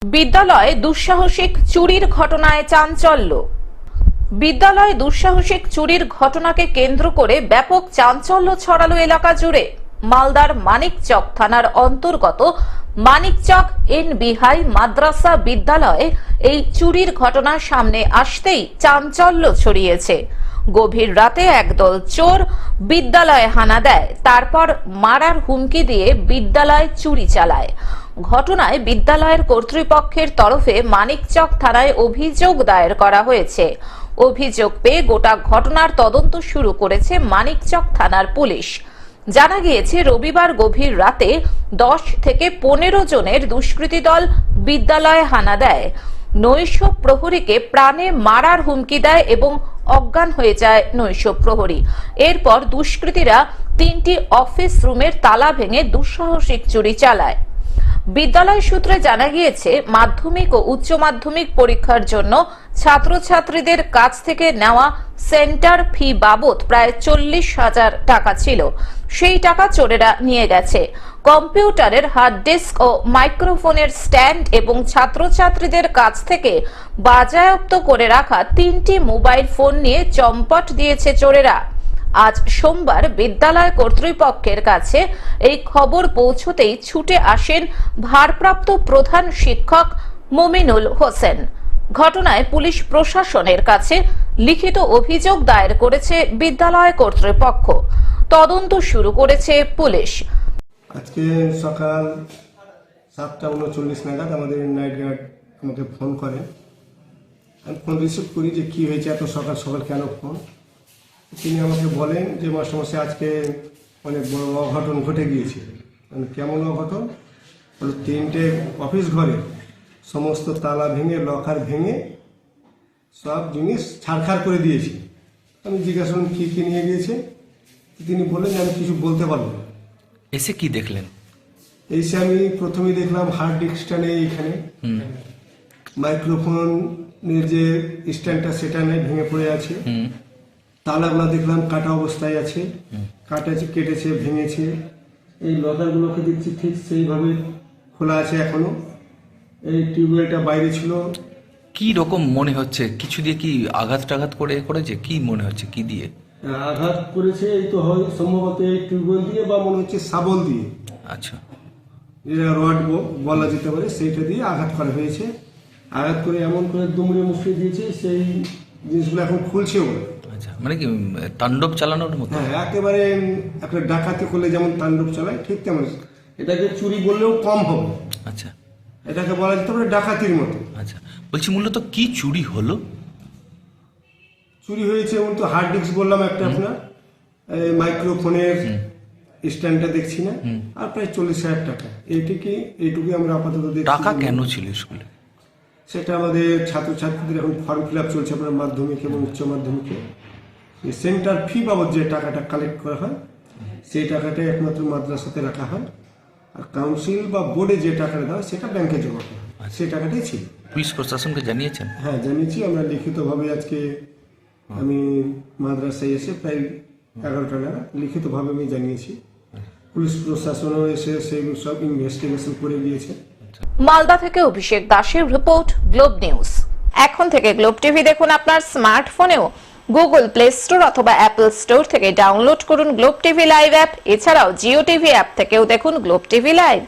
বিদ্যালয়ে দুঃসাহসিক চুরির ঘটনায় চাঞ্চল্য। বিদ্যালয়ে দুঃসাহসিক চুরির ঘটনাকে কেন্দ্র করে ব্যাপক চাঞ্চল্য ছড়ালো এলাকা জুড়ে। মালদার মানিকচক থানার অন্তর্গত মানিকচক এনবি হাই মাদ্রাসা বিদ্যালয়ে এই চুরির ঘটনা সামনে আসতেই চাঞ্চল্য ছড়িয়েছে। গভীর রাতে একদল চোর বিদ্যালয়ে হানা দেয়, তারপর মারার হুমকি দিয়ে বিদ্যালয় চুরি চালায়। ঘটনায় বিদ্যালয়ের কর্তৃপক্ষের তরফে মানিকচক থানায় অভিযোগ দায়ের করা হয়েছে। অভিযোগ পেয়ে গোটা ঘটনার তদন্ত শুরু করেছে মানিকচক থানার পুলিশ। জানা গিয়েছে, রবিবার গভীর রাতে 10 থেকে 15 জনের দুষ্কৃতী দল বিদ্যালয়ে হানা দেয়। নৈশ প্রহরীকে প্রাণে মারার হুমকি দেয় এবং অজ্ঞান হয়ে যায় নৈশ প্রহরী। এরপর দুষ্কৃতীরা 3টি অফিস রুমের তালা ভেঙে দুঃসাহসিক চুরি চালায়। বিদ্যালয় সূত্রে জানা গিয়েছে, মাধ্যমিক ও উচ্চ মাধ্যমিক পরীক্ষার জন্য ছাত্রছাত্রীদের কাছ থেকে নেওয়া সেন্টার ফি বাবদ প্রায় 40,000 টাকা ছিল। সেই টাকা চোরেরা নিয়ে গেছে। কম্পিউটারের হার্ড ডিস্ক ও মাইক্রোফোনের স্ট্যান্ড এবং ছাত্রছাত্রীদের কাছ থেকে বাজেয়াপ্ত করে রাখা 3টি মোবাইল ফোন নিয়ে চম্পট দিয়েছে চোরেরা। আজ সোমবার বিদ্যালয় কর্তৃপক্ষের কাছে এই খবর পৌঁছতেই ছুটে আসেন ভারপ্রাপ্ত প্রধান শিক্ষক মুমিনুল হোসেন। ঘটনায় পুলিশ প্রশাসনের কাছে লিখিত অভিযোগ দায়ের করেছে বিদ্যালয় কর্তৃপক্ষ। তদন্ত শুরু করেছে পুলিশ। আজকে সকাল 7:39 নাগাদ আমাদের নাইট গার্ড আমাকে ফোন করেন। আমি ফোন রিসিভ করি যে কি হয়েছে, এত সকাল সকাল কেন ফোন। তিনি আমাকে বলেন যে মাস্টারমশাই, আজকে অনেক বড় অঘটন ঘটে গিয়েছে। মানে কেমন অঘটন? 3টে অফিস ঘরে সমস্ত তালা ভেঙে, লকার ভেঙে সব জিনিস ছাড়খাড় করে দিয়েছে। আমি জিজ্ঞাসা করলাম কী কী নিয়ে গিয়েছে। তিনি বললেন যে আমি কিছু বলতে পারবো না। এসে কি দেখলেন? এসে আমি প্রথমেই দেখলাম হার্ড ডিস্কটা নেই, এখানে মাইক্রোফোনের যে স্ট্যান্ডটা সেটা নেই, ভেঙে পড়ে আছে। তালাগুলো দেখলাম কাটা অবস্থায় আছে, কেটেছে, ভেঙেছে। এই লকারগুলোকে দেখছি ঠিক সেইভাবে খোলা আছে এখনো। এই টিউবওয়েলটা বাইরে ছিল। কি রকম মনে হচ্ছে? কিছু দিয়ে কি আঘাত টাঘাত করেছে? কি মনে হচ্ছে কি দিয়ে আঘাত করেছে? এই তো হয় সম্ভবত এই টিউবওয়েল দিয়ে, বা মনে হচ্ছে শাবল দিয়ে, আচ্ছা, যেটা রড বলা যেতে পারে, সেইটা দিয়ে আঘাত করা হয়েছে। আঘাত করে এমন করে দুমড়ে মুচড়ে দিয়েছে, সেই জিনিসগুলো এখন খুলছে ওরা। আচ্ছা, মানে কি তাণ্ডব চালানোর মতো? হ্যাঁ, একেবারে একটা ডাকাতি করলে যেমন তাণ্ডব চালায়, ঠিক তেমন। এটাকে চুরি বললেও কম হবে। আচ্ছা, এটাকে বলা যেতে পারে ডাকাতির মতো। আচ্ছা, বলছি মূলত কি চুরি হলো? চুরি হয়েছে এমন তো হার্ড ডিস্ক বললাম একটা, আপনার মাইক্রোফোনের স্ট্যান্ডটা দেখছি না, আর প্রায় 40,000 টাকা। এইটুকুই আমরা আপাতত দেখছি। টাকা কেন ছিল স্কুলে? সেটা আমাদের ছাত্রছাত্রীদের এখন ফর্ম ফিল আপ চলছে আপনার মাধ্যমিক এবং উচ্চ মাধ্যমিকে। সেন্টার ফি বাবদ যে টাকাটা কালেক্ট করা হয়, সেই টাকাটাই একমাত্র মাদ্রাসাতে রাখা হয়। আর কাউন্সিল বা বোর্ডে যে টাকাটা দেওয়া হয় সেটা ব্যাংকে জমা করা হয়। সেই টাকাটাই ছিল। পুলিশ প্রশাসনকে জানিয়েছেন? হ্যাঁ, জানিয়েছি। আমরা লিখিতভাবে আজকে আমি মাদ্রাসায় এসে প্রায় 11টা নাগাদ লিখিতভাবে আমি জানিয়েছি। পুলিশ প্রশাসনও এসে সেই সব ইনভেস্টিগেশন করে গিয়েছে। মালদা থেকে অভিষেক দাসের রিপোর্ট, গ্লোব নিউজ। এখন থেকে গ্লোব টিভি দেখুন আপনার স্মার্টফোনেও। গুগল প্লে স্টোর অথবা অ্যাপল স্টোর থেকে ডাউনলোড করুন গ্লোব টিভি লাইভ অ্যাপ। এছাড়াও জিও টিভি অ্যাপ থেকেও দেখুন গ্লোব টিভি লাইভ।